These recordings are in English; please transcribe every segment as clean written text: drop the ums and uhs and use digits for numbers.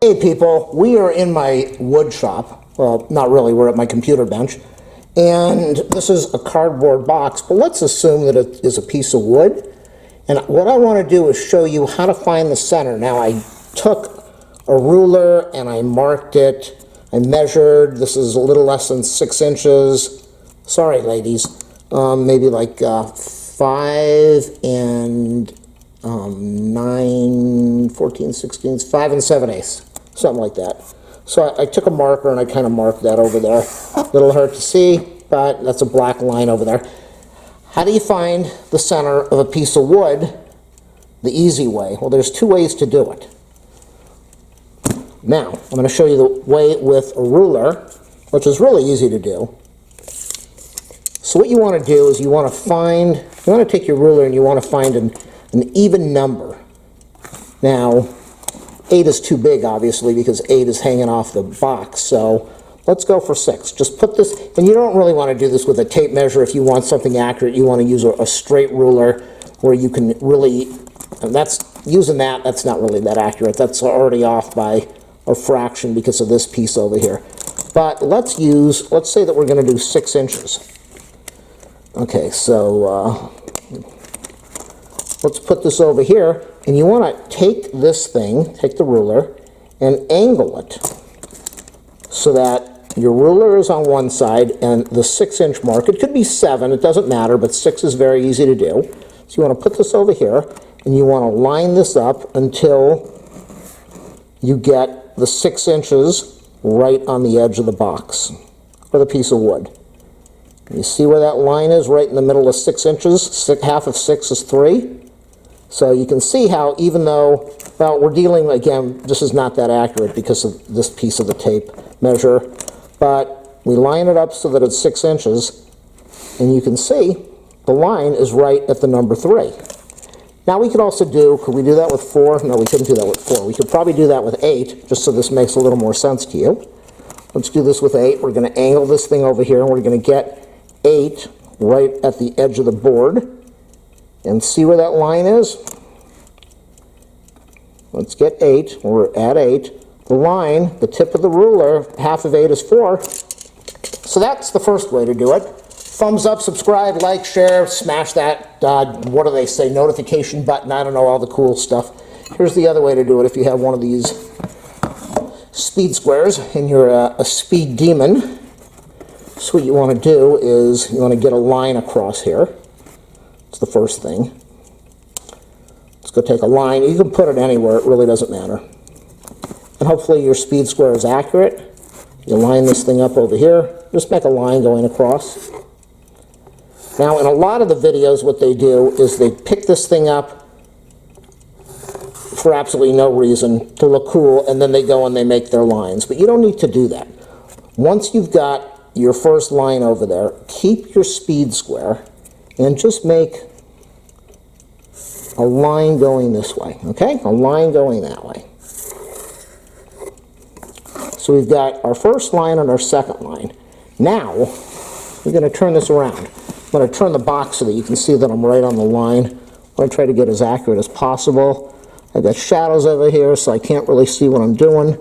Hey people, we are in my wood shop. Well, not really, we're at my computer bench. And this is a cardboard box, but let's assume that it is a piece of wood. And what I want to do is show you how to find the center. Now I took a ruler and I marked it. I measured, this is a little less than 6 inches. Sorry ladies, maybe like 5 and 9, 14, 16, 5 and 7/8. Something like that. So I took a marker and I kind of marked that over there. A little hard to see, but that's a black line over there. How do you find the center of a piece of wood the easy way? Well, there's 2 ways to do it. Now, I'm going to show you the way with a ruler, which is really easy to do. So what you want to do is you want to take your ruler and you want to find an even number. Now, 8 is too big, obviously, because 8 is hanging off the box. So let's go for 6. Just put this, and you don't really want to do this with a tape measure. If you want something accurate, you want to use a straight ruler where you can really, and that's not really that accurate. That's already off by a fraction because of this piece over here. But let's say that we're going to do 6 inches. Okay, so let's put this over here. And you want to take this thing, take the ruler, and angle it so that your ruler is on one side and the 6-inch mark, it could be 7, it doesn't matter, but 6 is very easy to do. So you want to put this over here and you want to line this up until you get the 6 inches right on the edge of the box or the piece of wood. You see where that line is, right in the middle of 6 inches? Half of 6 is 3. So you can see how, even though, well, we're dealing, again, this is not that accurate because of this piece of the tape measure, but we line it up so that it's 6 inches, and you can see the line is right at the number 3. Now we could also could we do that with 4? No, we couldn't do that with 4. We could probably do that with 8, just so this makes a little more sense to you. Let's do this with 8. We're going to angle this thing over here, and we're going to get 8 right at the edge of the board. And see where that line is? Let's get 8. We're at 8. The line, the tip of the ruler, half of 8 is 4. So that's the first way to do it. Thumbs up, subscribe, like, share, smash that, what do they say, notification button. I don't know, all the cool stuff. Here's the other way to do it if you have one of these speed squares and you're a speed demon. So what you want to do is you want to get a line across here. It's the first thing. Let's go take a line. You can put it anywhere. It really doesn't matter. And hopefully your speed square is accurate. You line this thing up over here. Just make a line going across. Now, in a lot of the videos, what they do is they pick this thing up for absolutely no reason to look cool, and then they go and they make their lines. But you don't need to do that. Once you've got your first line over there, keep your speed square and just make a line going this way, okay? A line going that way. So we've got our first line and our second line. Now, we're going to turn this around. I'm going to turn the box so that you can see that I'm right on the line. I'm going to try to get as accurate as possible. I've got shadows over here, so I can't really see what I'm doing.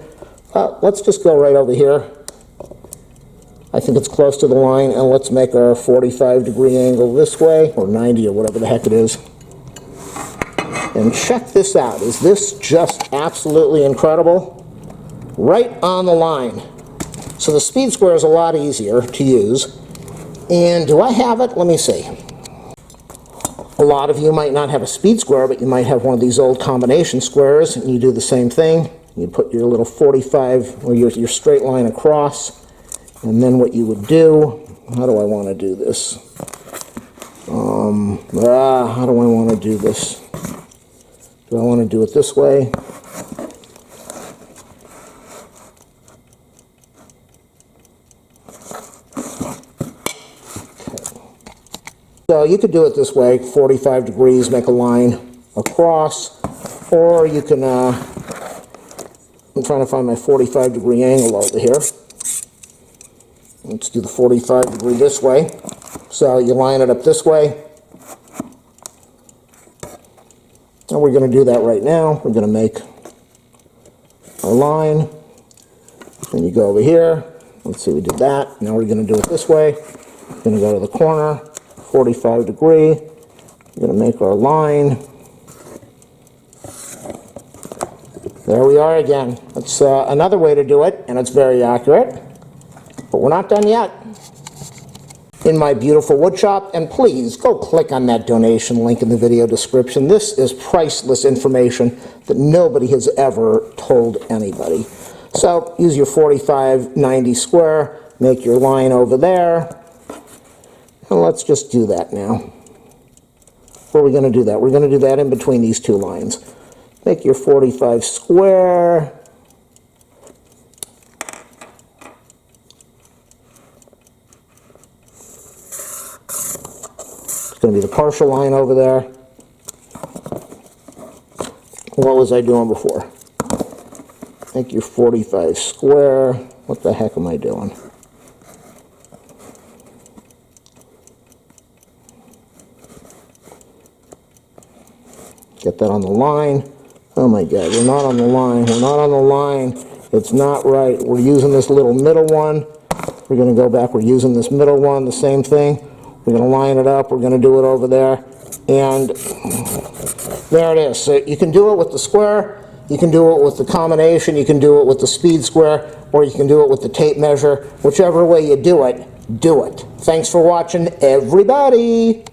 Let's just go right over here. I think it's close to the line, and let's make our 45-degree angle this way, or 90 or whatever the heck it is. And check this out. Is this just absolutely incredible? Right on the line. So the speed square is a lot easier to use. And do I have it? Let me see. A lot of you might not have a speed square, but you might have one of these old combination squares, and you do the same thing. You put your little 45, or your straight line across. And then what you would do, how do I want to do this? How do I want to do this? Do I want to do it this way? Okay. So you could do it this way, 45 degrees, make a line across, or you can, I'm trying to find my 45-degree angle over here. Let's do the 45 degree this way. So you line it up this way. And we're going to do that right now. We're going to make a our line. Then you go over here. Let's see, we did that. Now we're going to do it this way. We're going to go to the corner, 45 degree. We're going to make our line. There we are again. That's another way to do it, and it's very accurate. But we're not done yet. In my beautiful woodshop, and please go click on that donation link in the video description. This is priceless information that nobody has ever told anybody. So use your 4590 square, make your line over there, and let's just do that now. Where are we going to do that? We're going to do that in between these two lines. Make your 45 square. It's going to be the partial line over there. What was I doing before? Make your 45 square. What the heck am I doing? Get that on the line. Oh my God, we're not on the line. We're not on the line. It's not right. We're using this little middle one. We're going to go back. We're using this middle one, the same thing. We're going to line it up. We're going to do it over there. And there it is. So you can do it with the square. You can do it with the combination. You can do it with the speed square. Or you can do it with the tape measure. Whichever way you do it, do it. Thanks for watching, everybody.